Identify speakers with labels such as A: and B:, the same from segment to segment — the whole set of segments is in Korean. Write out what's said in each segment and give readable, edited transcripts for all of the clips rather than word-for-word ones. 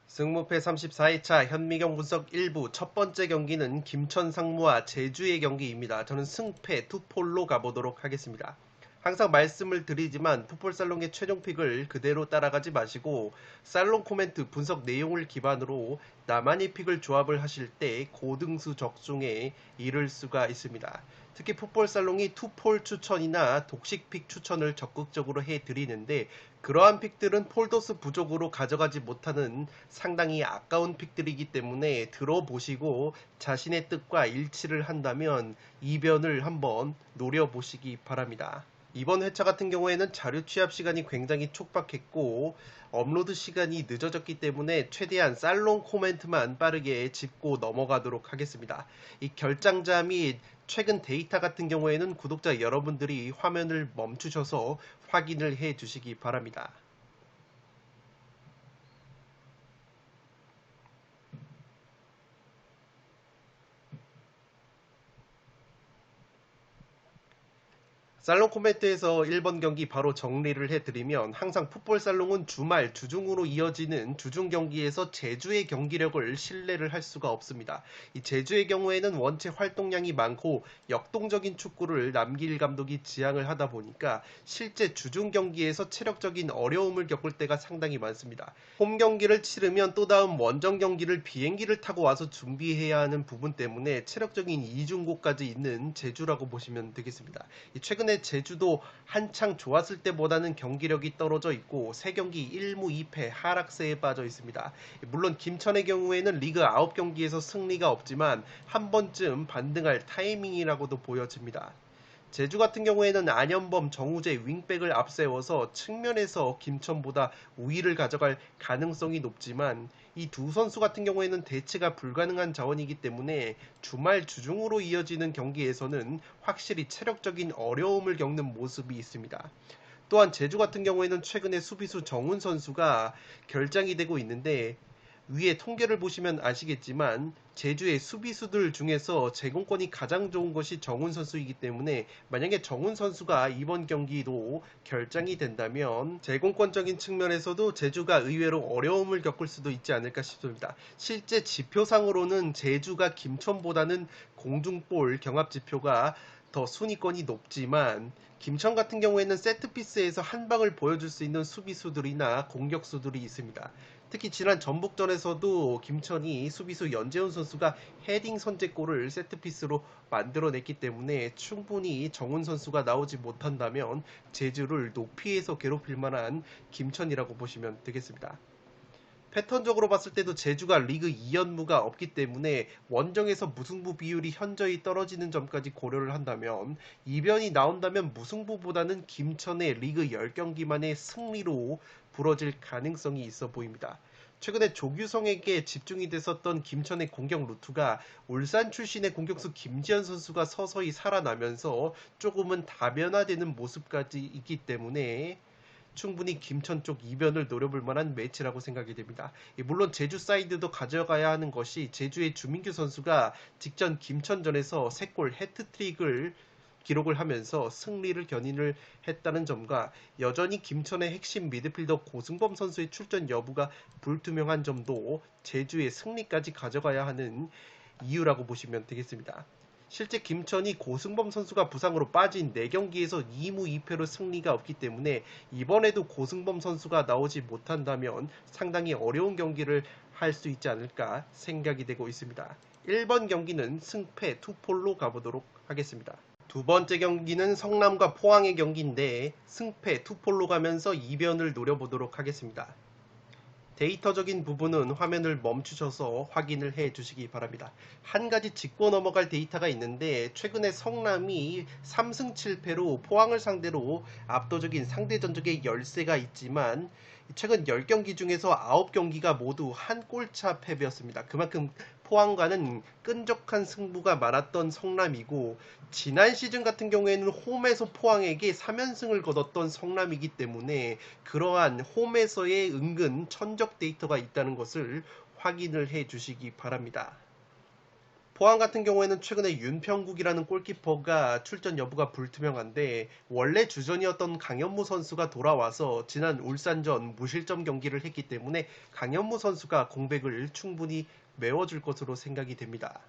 A: 승무패 34회차 현미경 분석 1부 첫 번째 경기는 김천 상무와 제주의 경기입니다. 저는 승패 투폴로 가보도록 하겠습니다. 항상 말씀을 드리지만 풋볼살롱의 최종픽을 그대로 따라가지 마시고 살롱 코멘트 분석 내용을 기반으로 나만의 픽을 조합을 하실 때 고등수 적중에 이를 수가 있습니다. 특히 풋볼살롱이 투폴 추천이나 독식픽 추천을 적극적으로 해드리는데 그러한 픽들은 폴더스 부족으로 가져가지 못하는 상당히 아까운 픽들이기 때문에 들어보시고 자신의 뜻과 일치를 한다면 이변을 한번 노려보시기 바랍니다. 이번 회차 같은 경우에는 자료 취합 시간이 굉장히 촉박했고 업로드 시간이 늦어졌기 때문에 최대한 살롱 코멘트만 빠르게 짚고 넘어가도록 하겠습니다. 이 결장자 및 최근 데이터 같은 경우에는 구독자 여러분들이 화면을 멈추셔서 확인을 해 주시기 바랍니다. 살롱 코멘트에서 1번 경기 바로 정리를 해드리면 항상 풋볼살롱은 주말 주중으로 이어지는 주중 경기에서 제주의 경기력을 신뢰를 할 수가 없습니다. 이 제주의 경우에는 원체 활동량이 많고 역동적인 축구를 남길 감독이 지향을 하다 보니까 실제 주중 경기에서 체력적인 어려움을 겪을 때가 상당히 많습니다. 홈 경기를 치르면 또 다음 원정 경기를 비행기를 타고 와서 준비해야 하는 부분 때문에 체력적인 이중고까지 있는 제주라고 보시면 되겠습니다. 최근에 제주도 한창 좋았을 때보다는 경기력이 떨어져 있고 3경기 1무 2패 하락세에 빠져 있습니다. 물론 김천의 경우에는 리그 9경기에서 승리가 없지만 한 번쯤 반등할 타이밍이라고도 보여집니다. 제주 같은 경우에는 안현범, 정우재 윙백을 앞세워서 측면에서 김천보다 우위를 가져갈 가능성이 높지만 이 두 선수 같은 경우에는 대체가 불가능한 자원이기 때문에 주말 주중으로 이어지는 경기에서는 확실히 체력적인 어려움을 겪는 모습이 있습니다. 또한 제주 같은 경우에는 최근에 수비수 정훈 선수가 결장이 되고 있는데 위에 통계를 보시면 아시겠지만 제주의 수비수들 중에서 제공권이 가장 좋은 것이 정훈 선수이기 때문에 만약에 정훈 선수가 이번 경기도 결장이 된다면 제공권적인 측면에서도 제주가 의외로 어려움을 겪을 수도 있지 않을까 싶습니다. 실제 지표상으로는 제주가 김천보다는 공중볼 경합지표가 더 순위권이 높지만 김천 같은 경우에는 세트피스에서 한 방을 보여줄 수 있는 수비수들이나 공격수들이 있습니다. 특히 지난 전북전에서도 김천이 수비수 연재훈 선수가 헤딩 선제골을 세트피스로 만들어냈기 때문에 충분히 정훈 선수가 나오지 못한다면 제주를 높이에서 괴롭힐 만한 김천이라고 보시면 되겠습니다. 패턴적으로 봤을 때도 제주가 리그 2연무가 없기 때문에 원정에서 무승부 비율이 현저히 떨어지는 점까지 고려를 한다면 이변이 나온다면 무승부보다는 김천의 리그 10경기만의 승리로 부러질 가능성이 있어 보입니다. 최근에 조규성에게 집중이 됐었던 김천의 공격 루트가 울산 출신의 공격수 김지현 선수가 서서히 살아나면서 조금은 다변화되는 모습까지 있기 때문에 충분히 김천 쪽 이변을 노려볼 만한 매치라고 생각이 됩니다. 물론 제주 사이드도 가져가야 하는 것이 제주의 주민규 선수가 직전 김천전에서 3골 해트트릭을 기록을 하면서 승리를 견인을 했다는 점과 여전히 김천의 핵심 미드필더 고승범 선수의 출전 여부가 불투명한 점도 제주의 승리까지 가져가야 하는 이유라고 보시면 되겠습니다. 실제 김천이 고승범 선수가 부상으로 빠진 4경기에서 2무 2패로 승리가 없기 때문에 이번에도 고승범 선수가 나오지 못한다면 상당히 어려운 경기를 할 수 있지 않을까 생각이 되고 있습니다. 1번 경기는 승패 투폴로 가보도록 하겠습니다. 두 번째 경기는 성남과 포항의 경기인데 승패 투폴로 가면서 이변을 노려보도록 하겠습니다. 데이터적인 부분은 화면을 멈추셔서 확인을 해 주시기 바랍니다. 한 가지 짚고 넘어갈 데이터가 있는데 최근에 성남이 3승 7패로 포항을 상대로 압도적인 상대 전적의 열세가 있지만 최근 10경기 중에서 9경기가 모두 한 골차 패배였습니다. 그만큼 포항과는 끈적한 승부가 많았던 성남이고, 지난 시즌 같은 경우에는 홈에서 포항에게 3연승을 거뒀던 성남이기 때문에 그러한 홈에서의 은근 천적 데이터가 있다는 것을 확인을 해 주시기 바랍니다. 포항 같은 경우에는 최근에 윤평국이라는 골키퍼가 출전 여부가 불투명한데, 원래 주전이었던 강현무 선수가 돌아와서 지난 울산전 무실점 경기를 했기 때문에 강현무 선수가 공백을 충분히 메워줄 것으로 생각이 됩니다.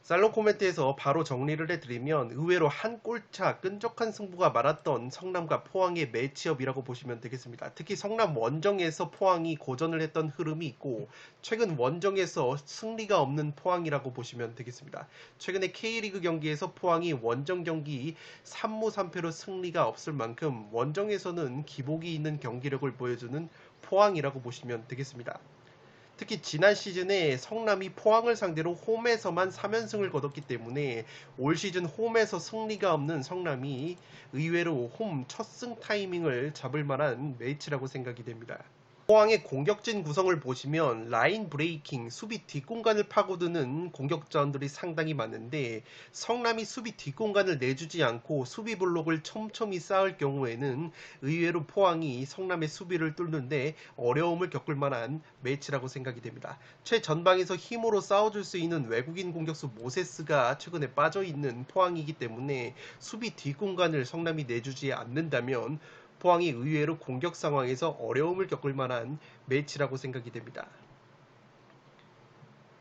A: 살롱 코멘트에서 바로 정리를 해드리면, 의외로 한 골차 끈적한 승부가 많았던 성남과 포항의 매치업이라고 보시면 되겠습니다. 특히 성남 원정에서 포항이 고전을 했던 흐름이 있고, 최근 원정에서 승리가 없는 포항이라고 보시면 되겠습니다. 최근에 K리그 경기에서 포항이 원정 경기 3무 3패로 승리가 없을 만큼 원정에서는 기복이 있는 경기력을 보여주는 포항이라고 보시면 되겠습니다. 특히 지난 시즌에 성남이 포항을 상대로 홈에서만 3연승을 거뒀기 때문에 올 시즌 홈에서 승리가 없는 성남이 의외로 홈 첫 승 타이밍을 잡을 만한 매치라고 생각이 됩니다. 포항의 공격진 구성을 보시면 라인 브레이킹, 수비 뒷공간을 파고드는 공격자원들이 상당히 많은데, 성남이 수비 뒷공간을 내주지 않고 수비 블록을 촘촘히 쌓을 경우에는 의외로 포항이 성남의 수비를 뚫는데 어려움을 겪을 만한 매치라고 생각이 됩니다. 최전방에서 힘으로 싸워줄 수 있는 외국인 공격수 모세스가 최근에 빠져있는 포항이기 때문에 수비 뒷공간을 성남이 내주지 않는다면 포항이 의외로 공격 상황에서 어려움을 겪을 만한 매치라고 생각이 됩니다.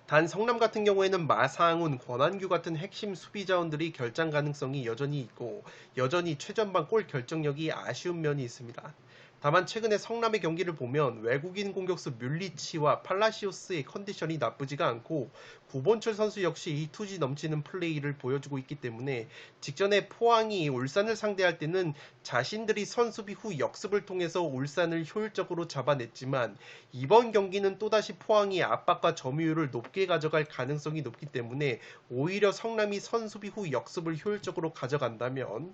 A: 단 성남 같은 경우에는 마상훈, 권한규 같은 핵심 수비 자원들이 결장 가능성이 여전히 있고, 여전히 최전방 골 결정력이 아쉬운 면이 있습니다. 다만 최근에 성남의 경기를 보면 외국인 공격수 뮬리치와 팔라시오스의 컨디션이 나쁘지가 않고, 구본철 선수 역시 투지 넘치는 플레이를 보여주고 있기 때문에 직전에 포항이 울산을 상대할 때는 자신들이 선수비 후 역습을 통해서 울산을 효율적으로 잡아냈지만, 이번 경기는 또다시 포항이 압박과 점유율을 높게 가져갈 가능성이 높기 때문에 오히려 성남이 선수비 후 역습을 효율적으로 가져간다면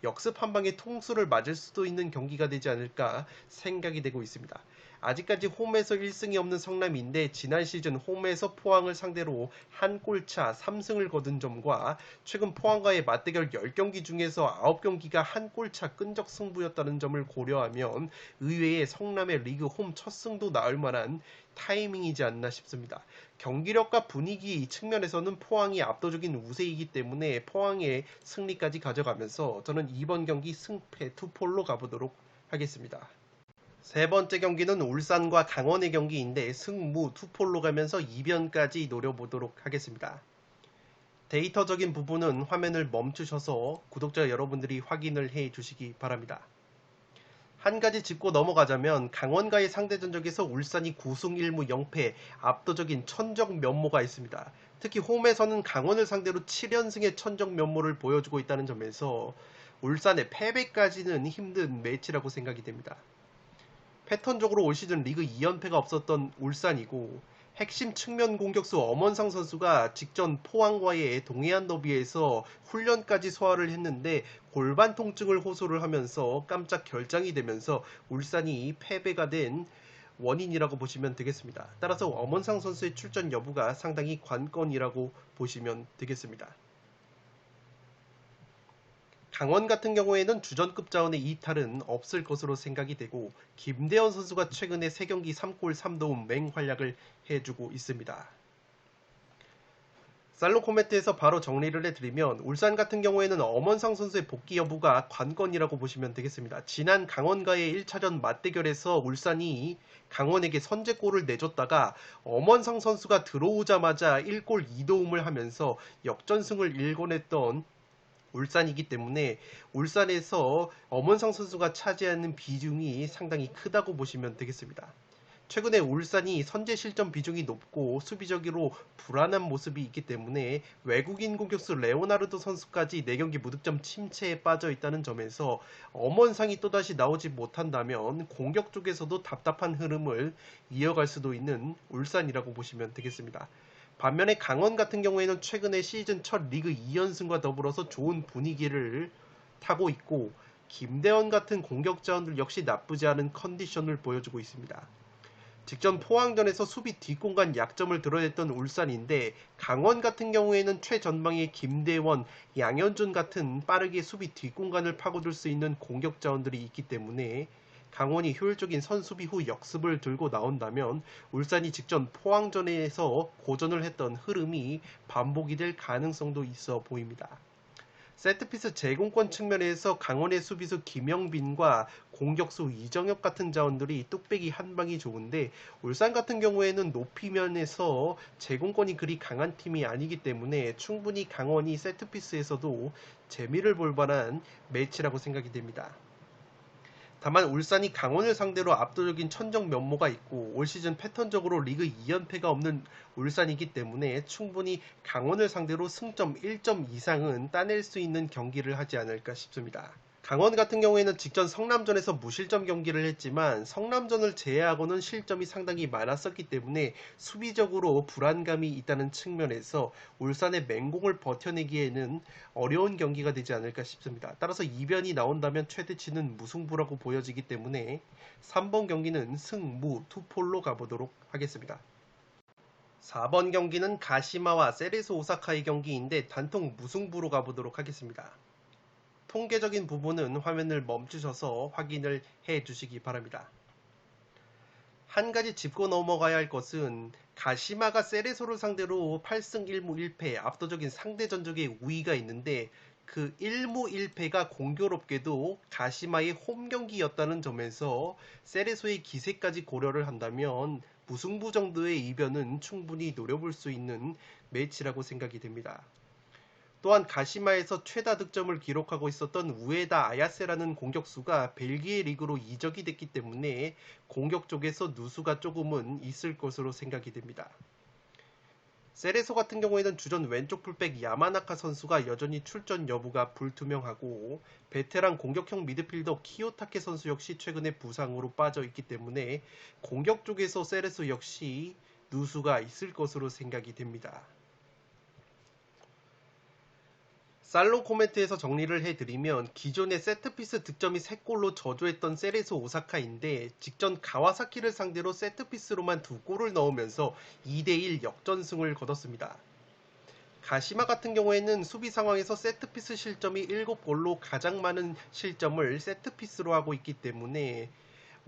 A: 역습 한 방에 통수를 맞을 수도 있는 경기가 되지 않을까 생각이 되고 있습니다. 아직까지 홈에서 1승이 없는 성남인데 지난 시즌 홈에서 포항을 상대로 한 골차 3승을 거둔 점과 최근 포항과의 맞대결 10경기 중에서 9경기가 한 골차 끈적 승부였다는 점을 고려하면 의외의 성남의 리그 홈 첫 승도 나올 만한 타이밍이지 않나 싶습니다. 경기력과 분위기 측면에서는 포항이 압도적인 우세이기 때문에 포항의 승리까지 가져가면서 저는 이번 경기 승패 투폴로 가보도록 하겠습니다. 세 번째 경기는 울산과 강원의 경기인데 승무 투폴로 가면서 이변까지 노려보도록 하겠습니다. 데이터적인 부분은 화면을 멈추셔서 구독자 여러분들이 확인을 해 주시기 바랍니다. 한 가지 짚고 넘어가자면 강원과의 상대 전적에서 울산이 9승 1무 0패 압도적인 천적 면모가 있습니다. 특히 홈에서는 강원을 상대로 7연승의 천적 면모를 보여주고 있다는 점에서 울산의 패배까지는 힘든 매치라고 생각이 됩니다. 패턴적으로 올 시즌 리그 2연패가 없었던 울산이고, 핵심 측면 공격수 엄원상 선수가 직전 포항과의 동해안 더비에서 훈련까지 소화를 했는데 골반 통증을 호소를 하면서 깜짝 결장이 되면서 울산이 패배가 된 원인이라고 보시면 되겠습니다. 따라서 엄원상 선수의 출전 여부가 상당히 관건이라고 보시면 되겠습니다. 강원 같은 경우에는 주전급 자원의 이탈은 없을 것으로 생각이 되고, 김대현 선수가 최근에 3경기 3골 3도움 맹활약을 해주고 있습니다. 살롱 코멘트에서 바로 정리를 해드리면, 울산 같은 경우에는 엄원상 선수의 복귀 여부가 관건이라고 보시면 되겠습니다. 지난 강원과의 1차전 맞대결에서 울산이 강원에게 선제골을 내줬다가 엄원상 선수가 들어오자마자 1골 2도움을 하면서 역전승을 일궈냈던 울산이기 때문에 울산에서 엄원상 선수가 차지하는 비중이 상당히 크다고 보시면 되겠습니다. 최근에 울산이 선제 실점 비중이 높고 수비적으로 불안한 모습이 있기 때문에 외국인 공격수 레오나르도 선수까지 4경기 무득점 침체에 빠져 있다는 점에서 엄원상이 또다시 나오지 못한다면 공격 쪽에서도 답답한 흐름을 이어갈 수도 있는 울산이라고 보시면 되겠습니다. 반면에 강원 같은 경우에는 최근에 시즌 첫 리그 2연승과 더불어서 좋은 분위기를 타고 있고, 김대원 같은 공격 자원들 역시 나쁘지 않은 컨디션을 보여주고 있습니다. 직전 포항전에서 수비 뒷공간 약점을 드러냈던 울산인데 강원 같은 경우에는 최전방에 김대원, 양현준 같은 빠르게 수비 뒷공간을 파고들 수 있는 공격 자원들이 있기 때문에 강원이 효율적인 선수비 후 역습을 들고 나온다면 울산이 직전 포항전에서 고전을 했던 흐름이 반복이 될 가능성도 있어 보입니다. 세트피스 제공권 측면에서 강원의 수비수 김영빈과 공격수 이정엽 같은 자원들이 뚝배기 한 방이 좋은데 울산 같은 경우에는 높이면에서 제공권이 그리 강한 팀이 아니기 때문에 충분히 강원이 세트피스에서도 재미를 볼 만한 매치라고 생각이 됩니다. 다만 울산이 강원을 상대로 압도적인 천적 면모가 있고 올 시즌 패턴적으로 리그 2연패가 없는 울산이기 때문에 충분히 강원을 상대로 승점 1점 이상은 따낼 수 있는 경기를 하지 않을까 싶습니다. 강원 같은 경우에는 직전 성남전에서 무실점 경기를 했지만 성남전을 제외하고는 실점이 상당히 많았었기 때문에 수비적으로 불안감이 있다는 측면에서 울산의 맹공을 버텨내기에는 어려운 경기가 되지 않을까 싶습니다. 따라서 이변이 나온다면 최대치는 무승부라고 보여지기 때문에 3번 경기는 승무 투폴로 가보도록 하겠습니다. 4번 경기는 가시마와 세레소 오사카의 경기인데 단통 무승부로 가보도록 하겠습니다. 통계적인 부분은 화면을 멈추셔서 확인을 해 주시기 바랍니다. 한 가지 짚고 넘어가야 할 것은 가시마가 세레소를 상대로 8승 1무 1패 압도적인 상대 전적의 우위가 있는데 그 1무 1패가 공교롭게도 가시마의 홈 경기였다는 점에서 세레소의 기세까지 고려를 한다면 무승부 정도의 이변은 충분히 노려볼 수 있는 매치라고 생각이 됩니다. 또한 가시마에서 최다 득점을 기록하고 있었던 우에다 아야세라는 공격수가 벨기에 리그로 이적이 됐기 때문에 공격 쪽에서 누수가 조금은 있을 것으로 생각이 됩니다. 세레소 같은 경우에는 주전 왼쪽 풀백 야마나카 선수가 여전히 출전 여부가 불투명하고 베테랑 공격형 미드필더 키요타케 선수 역시 최근에 부상으로 빠져 있기 때문에 공격 쪽에서 세레소 역시 누수가 있을 것으로 생각이 됩니다. 살롱 코멘트에서 정리를 해드리면 기존의 세트피스 득점이 3골로 저조했던 세레소 오사카인데 직전 가와사키를 상대로 세트피스로만 2골을 넣으면서 2대1 역전승을 거뒀습니다. 가시마 같은 경우에는 수비 상황에서 세트피스 실점이 7골로 가장 많은 실점을 세트피스로 하고 있기 때문에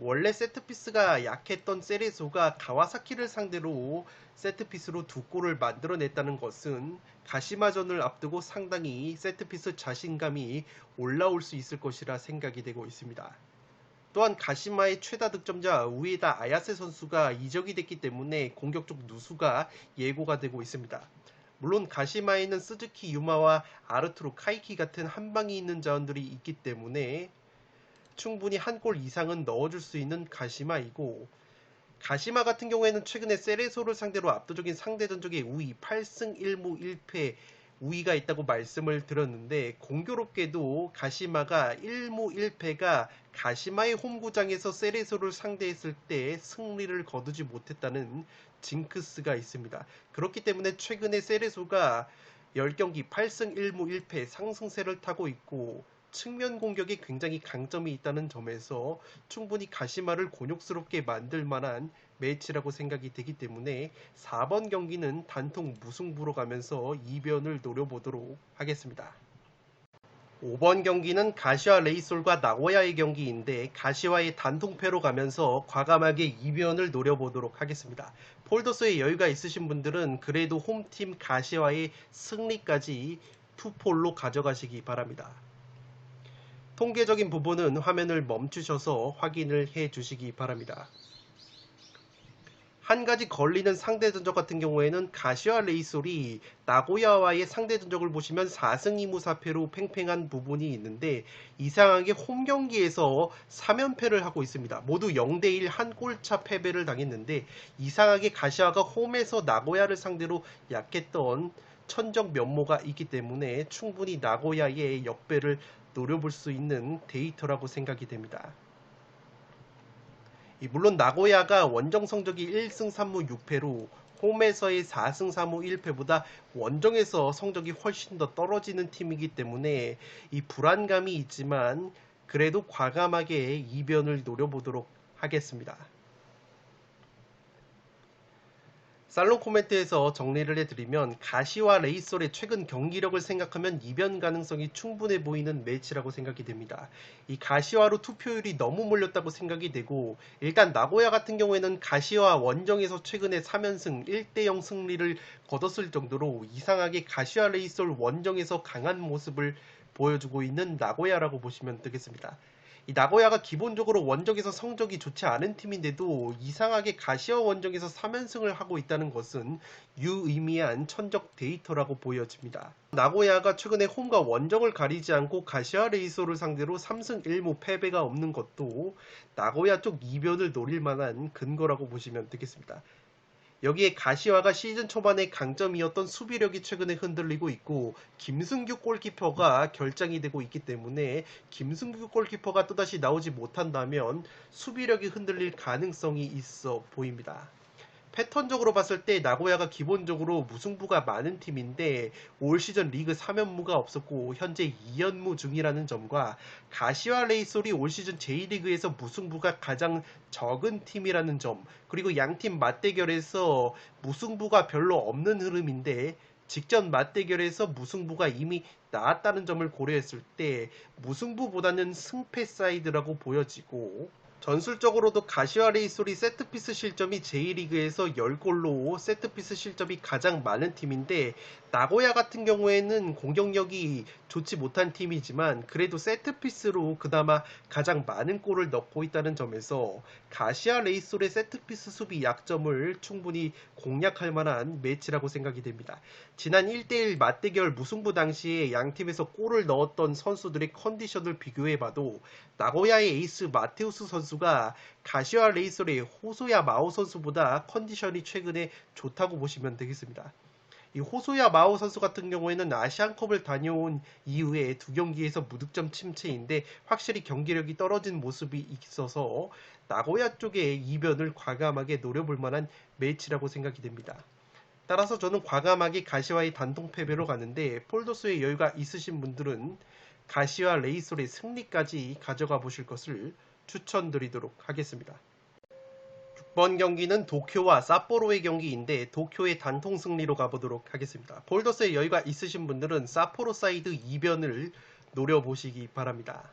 A: 원래 세트피스가 약했던 세레소가 가와사키를 상대로 세트피스로 2골을 만들어냈다는 것은 가시마전을 앞두고 상당히 세트피스 자신감이 올라올 수 있을 것이라 생각이 되고 있습니다. 또한 가시마의 최다 득점자 우에다 아야세 선수가 이적이 됐기 때문에 공격적 누수가 예고가 되고 있습니다. 물론 가시마에는 스즈키 유마와 아르투로 카이키 같은 한방이 있는 자원들이 있기 때문에 충분히 한 골 이상은 넣어줄 수 있는 가시마이고 가시마 같은 경우에는 최근에 세레소를 상대로 압도적인 상대 전적의 우위 8승 1무 1패 우위가 있다고 말씀을 드렸는데 공교롭게도 가시마가 1무 1패가 가시마의 홈구장에서 세레소를 상대했을 때 승리를 거두지 못했다는 징크스가 있습니다. 그렇기 때문에 최근에 세레소가 10경기 8승 1무 1패 상승세를 타고 있고 측면 공격에 굉장히 강점이 있다는 점에서 충분히 가시마를 곤욕스럽게 만들 만한 매치라고 생각이 되기 때문에 4번 경기는 단통 무승부로 가면서 이변을 노려보도록 하겠습니다. 5번 경기는 가시와 레이솔과 나고야의 경기인데 가시와의 단통패로 가면서 과감하게 이변을 노려보도록 하겠습니다. 폴더스에 여유가 있으신 분들은 그래도 홈팀 가시와의 승리까지 투폴로 가져가시기 바랍니다. 통계적인 부분은 화면을 멈추셔서 확인을 해 주시기 바랍니다. 한 가지 걸리는 상대 전적 같은 경우에는 가시와 레이솔이 나고야와의 상대 전적을 보시면 4승 2무 4패로 팽팽한 부분이 있는데 이상하게 홈 경기에서 3연패를 하고 있습니다. 모두 0대1 한 골차 패배를 당했는데 이상하게 가시와가 홈에서 나고야를 상대로 약했던 천적 면모가 있기 때문에 충분히 나고야의 역배를 노려볼 수 있는 데이터라고 생각이 됩니다. 물론 나고야가 원정 성적이 1승 3무 6패로 홈에서의 4승 4무 1패보다 원정에서 성적이 훨씬 더 떨어지는 팀이기 때문에 이 불안감이 있지만 그래도 과감하게 이변을 노려보도록 하겠습니다. 살롱 코멘트에서 정리를 해드리면 가시와 레이솔의 최근 경기력을 생각하면 이변 가능성이 충분해 보이는 매치라고 생각이 됩니다. 이 가시와로 투표율이 너무 몰렸다고 생각이 되고, 일단 나고야 같은 경우에는 가시와 원정에서 최근에 3연승 1대0 승리를 거뒀을 정도로 이상하게 가시와 레이솔 원정에서 강한 모습을 보여주고 있는 나고야라고 보시면 되겠습니다. 이 나고야가 기본적으로 원정에서 성적이 좋지 않은 팀인데도 이상하게 가시와 원정에서 3연승을 하고 있다는 것은 유의미한 천적 데이터라고 보여집니다. 나고야가 최근에 홈과 원정을 가리지 않고 가시와 레이소를 상대로 3승 1무 패배가 없는 것도 나고야 쪽 이변을 노릴 만한 근거라고 보시면 되겠습니다. 여기에 가시화가 시즌 초반에 강점이었던 수비력이 최근에 흔들리고 있고, 김승규 골키퍼가 결장이 되고 있기 때문에 김승규 골키퍼가 또다시 나오지 못한다면 수비력이 흔들릴 가능성이 있어 보입니다. 패턴적으로 봤을 때 나고야가 기본적으로 무승부가 많은 팀인데 올 시즌 리그 3연무가 없었고 현재 2연무 중이라는 점과 가시와 레이솔이 올 시즌 J리그에서 무승부가 가장 적은 팀이라는 점, 그리고 양팀 맞대결에서 무승부가 별로 없는 흐름인데 직전 맞대결에서 무승부가 이미 나왔다는 점을 고려했을 때 무승부보다는 승패 사이드라고 보여지고, 전술적으로도 가시와 레이솔이 세트피스 실점이 J리그에서 10골로 세트피스 실점이 가장 많은 팀인데, 나고야 같은 경우에는 공격력이 좋지 못한 팀이지만 그래도 세트피스로 그나마 가장 많은 골을 넣고 있다는 점에서 가시와 레이솔의 세트피스 수비 약점을 충분히 공략할 만한 매치라고 생각이 됩니다. 지난 1대1 맞대결 무승부 당시에 양팀에서 골을 넣었던 선수들의 컨디션을 비교해봐도 나고야의 에이스 마테우스 선수가 가시와 레이솔의 호소야 마오 선수보다 컨디션이 최근에 좋다고 보시면 되겠습니다. 이 호소야 마오 선수 같은 경우에는 아시안컵을 다녀온 이후에 두 경기에서 무득점 침체인데 확실히 경기력이 떨어진 모습이 있어서 나고야 쪽의 이변을 과감하게 노려볼 만한 매치라고 생각이 됩니다. 따라서 저는 과감하게 가시와의 단통 패배로 가는데, 폴더스의 여유가 있으신 분들은 가시와 레이솔의 승리까지 가져가 보실 것을 추천드리도록 하겠습니다. 6번 경기는 도쿄와 삿포로의 경기인데 도쿄의 단통 승리로 가보도록 하겠습니다. 폴더스의 여유가 있으신 분들은 삿포로 사이드 이변을 노려보시기 바랍니다.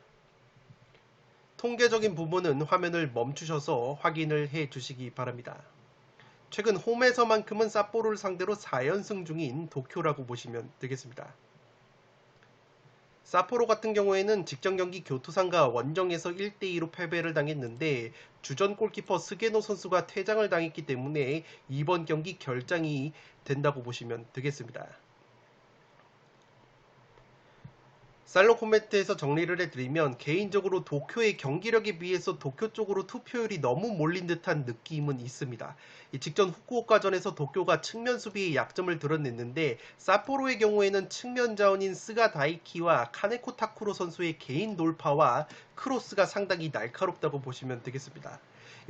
A: 통계적인 부분은 화면을 멈추셔서 확인을 해 주시기 바랍니다. 최근 홈에서만큼은 삿포로를 상대로 4연승 중인 도쿄라고 보시면 되겠습니다. 삿포로 같은 경우에는 직전 경기 교토상과 원정에서 1대2로 패배를 당했는데 주전 골키퍼 스게노 선수가 퇴장을 당했기 때문에 이번 경기 결장이 된다고 보시면 되겠습니다. 살롱 코멘트에서 정리를 해드리면 개인적으로 도쿄의 경기력에 비해서 도쿄 쪽으로 투표율이 너무 몰린 듯한 느낌은 있습니다. 직전 후쿠오카전에서 도쿄가 측면 수비의 약점을 드러냈는데 삿포로의 경우에는 측면 자원인 스가 다이키와 카네코 타쿠로 선수의 개인 돌파와 크로스가 상당히 날카롭다고 보시면 되겠습니다.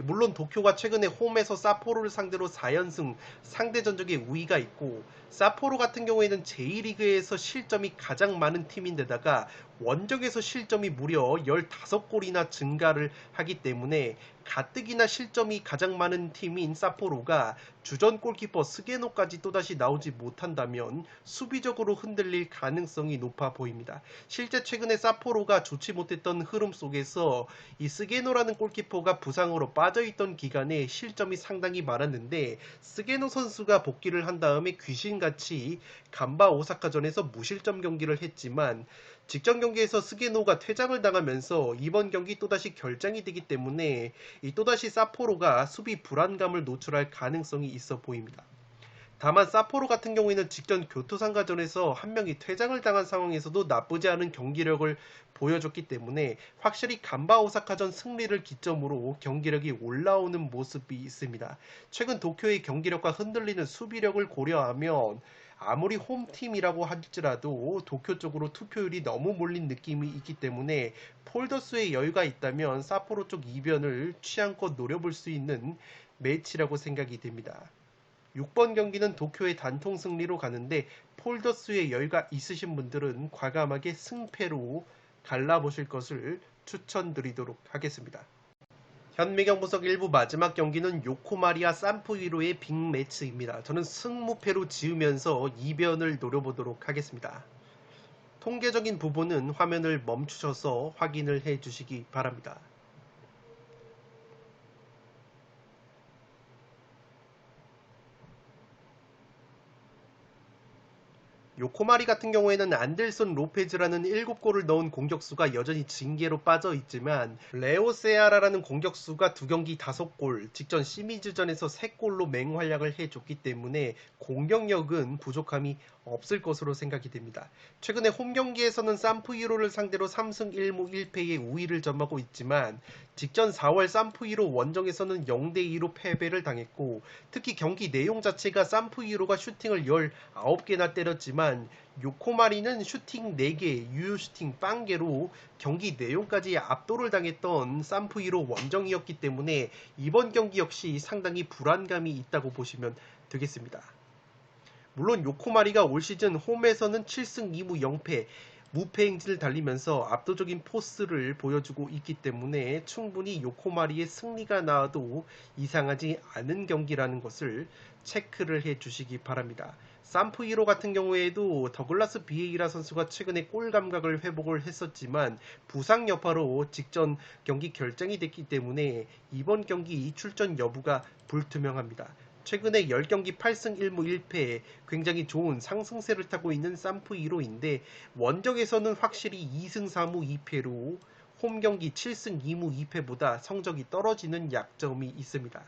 A: 물론 도쿄가 최근에 홈에서 삿포로를 상대로 4연승 상대 전적에 우위가 있고, 삿포로 같은 경우에는 J리그에서 실점이 가장 많은 팀인데다가 원정에서 실점이 무려 15골이나 증가를 하기 때문에 가뜩이나 실점이 가장 많은 팀인 삿포로가 주전 골키퍼 스게노까지 또다시 나오지 못한다면 수비적으로 흔들릴 가능성이 높아 보입니다. 실제 최근에 삿포로가 좋지 못했던 흐름 속에서 이 스게노라는 골키퍼가 부상으로 빠져있던 기간에 실점이 상당히 많았는데, 스게노 선수가 복귀를 한 다음에 귀신같이 간바 오사카전에서 무실점 경기를 했지만 직전 경기에서 스게노가 퇴장을 당하면서 이번 경기 또다시 결장이 되기 때문에 또다시 삿포로가 수비 불안감을 노출할 가능성이 있어 보입니다. 다만 삿포로 같은 경우에는 직전 교토상가전에서 한 명이 퇴장을 당한 상황에서도 나쁘지 않은 경기력을 보여줬기 때문에 확실히 간바 오사카전 승리를 기점으로 경기력이 올라오는 모습이 있습니다. 최근 도쿄의 경기력과 흔들리는 수비력을 고려하면 아무리 홈팀이라고 할지라도 도쿄 쪽으로 투표율이 너무 몰린 느낌이 있기 때문에 폴더스의 여유가 있다면 삿포로 쪽 이변을 취향껏 노려볼 수 있는 매치라고 생각이 됩니다. 6번 경기는 도쿄의 단통 승리로 가는데 폴더스의 여유가 있으신 분들은 과감하게 승패로 갈라보실 것을 추천드리도록 하겠습니다. 현미경 분석 1부 마지막 경기는 요코마리와 산푸이로의 빅매치입니다. 저는 승무패로 지으면서 이변을 노려보도록 하겠습니다. 통계적인 부분은 화면을 멈추셔서 확인을 해 주시기 바랍니다. 요코마리 같은 경우에는 안델손 로페즈라는 7골을 넣은 공격수가 여전히 징계로 빠져 있지만 레오 세아라라는 공격수가 2경기 5골, 직전 시미즈전에서 3골로 맹활약을 해줬기 때문에 공격력은 부족함이 없을 것으로 생각이 됩니다. 최근에 홈경기에서는 산푸이로를 상대로 3승 1무 1패의 우위를 점하고 있지만 직전 4월 산푸이로 원정에서는 0대2로 패배를 당했고 특히 경기 내용 자체가 산푸이로가 슈팅을 19개나 때렸지만 요코마리는 슈팅 4개, 유효슈팅 0개로 경기 내용까지 압도를 당했던 산푸이로 원정이었기 때문에 이번 경기 역시 상당히 불안감이 있다고 보시면 되겠습니다. 물론 요코마리가 올 시즌 홈에서는 7승 2무 0패, 무패 행진을 달리면서 압도적인 포스를 보여주고 있기 때문에 충분히 요코마리의 승리가 나와도 이상하지 않은 경기라는 것을 체크를 해 주시기 바랍니다. 산푸이로 같은 경우에도 더글라스 비에이라 선수가 최근에 골 감각을 회복을 했었지만 부상 여파로 직전 경기 결정이 됐기 때문에 이번 경기 출전 여부가 불투명합니다. 최근에 10경기 8승 1무 1패 굉장히 좋은 상승세를 타고 있는 산푸이로인데 원정에서는 확실히 2승 4무 2패로 홈경기 7승 2무 2패보다 성적이 떨어지는 약점이 있습니다.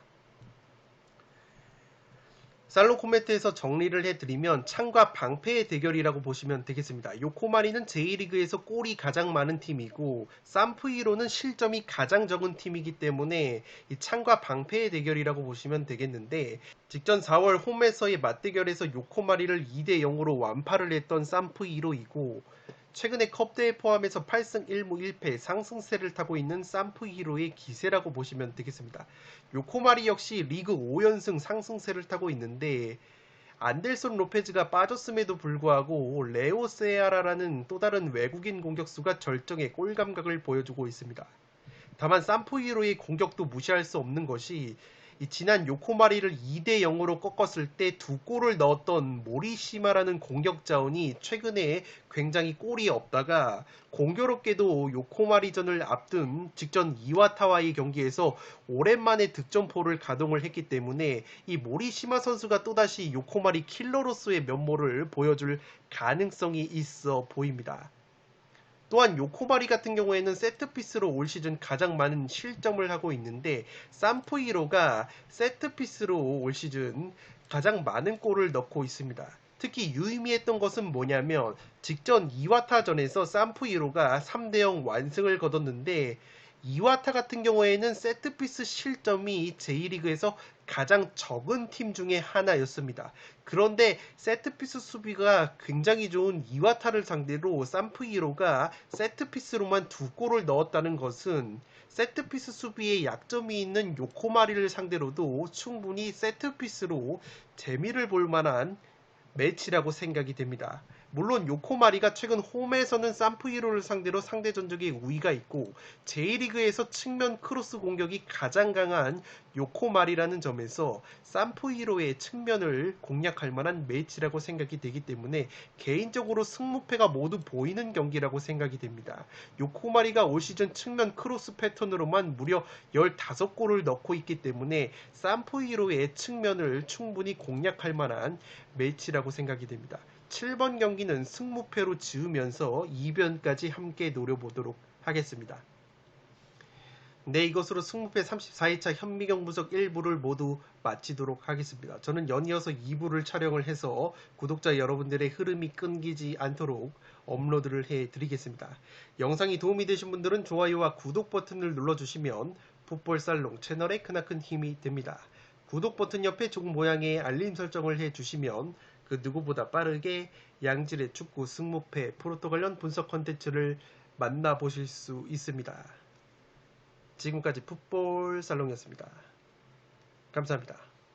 A: 살롱 코멘트에서 정리를 해드리면 창과 방패의 대결이라고 보시면 되겠습니다. 요코마리는 J리그에서 골이 가장 많은 팀이고 산푸이로는 실점이 가장 적은 팀이기 때문에 이 창과 방패의 대결이라고 보시면 되겠는데 직전 4월 홈에서의 맞대결에서 요코마리를 2대0으로 완파를 했던 산푸이로이고 최근에 컵대회 포함해서 8승 1무 1패 상승세를 타고 있는 산푸이로의 기세라고 보시면 되겠습니다. 요코마리 역시 리그 5연승 상승세를 타고 있는데 안델손 로페즈가 빠졌음에도 불구하고 레오 세아라라는 또 다른 외국인 공격수가 절정의 골 감각을 보여주고 있습니다. 다만 산푸이로의 공격도 무시할 수 없는 것이 지난 요코마리를 2대0으로 꺾었을 때 2골을 넣었던 모리시마라는 공격 자원이 최근에 굉장히 골이 없다가 공교롭게도 요코마리전을 앞둔 직전 이와타와의 경기에서 오랜만에 득점포를 가동을 했기 때문에 이 모리시마 선수가 또다시 요코마리 킬러로서의 면모를 보여줄 가능성이 있어 보입니다. 또한 요코마리 같은 경우에는 세트피스로 올 시즌 가장 많은 실점을 하고 있는데 산푸이로가 세트피스로 올 시즌 가장 많은 골을 넣고 있습니다. 특히 유의미했던 것은 뭐냐면 직전 이와타전에서 산푸이로가 3대0 완승을 거뒀는데 이와타 같은 경우에는 세트피스 실점이 J리그에서 가장 적은 팀 중에 하나였습니다. 그런데 세트피스 수비가 굉장히 좋은 이와타를 상대로 산푸이로가 세트피스로만 2골을 넣었다는 것은 세트피스 수비에 약점이 있는 요코마리를 상대로도 충분히 세트피스로 재미를 볼 만한 매치라고 생각이 됩니다. 물론 요코마리가 최근 홈에서는 산푸이로를 상대로 상대 전적에 우위가 있고 J리그에서 측면 크로스 공격이 가장 강한 요코마리라는 점에서 산푸이로의 측면을 공략할 만한 매치라고 생각이 되기 때문에 개인적으로 승무패가 모두 보이는 경기라고 생각이 됩니다. 요코마리가 올 시즌 측면 크로스 패턴으로만 무려 15골을 넣고 있기 때문에 산푸이로의 측면을 충분히 공략할 만한 매치라고 생각이 됩니다. 7번 경기는 승무패로 지으면서 이변까지 함께 노려보도록 하겠습니다. 네, 이것으로 승무패 34회차 현미경 분석 1부를 모두 마치도록 하겠습니다. 저는 연이어서 2부를 촬영을 해서 구독자 여러분들의 흐름이 끊기지 않도록 업로드를 해드리겠습니다. 영상이 도움이 되신 분들은 좋아요와 구독 버튼을 눌러주시면 풋볼살롱 채널에 크나큰 힘이 됩니다. 구독 버튼 옆에 종 모양의 알림 설정을 해주시면 그 누구보다 빠르게 양질의 축구 승무패 프로토 관련 분석 컨텐츠를 만나보실 수 있습니다. 지금까지 풋볼 살롱이었습니다. 감사합니다.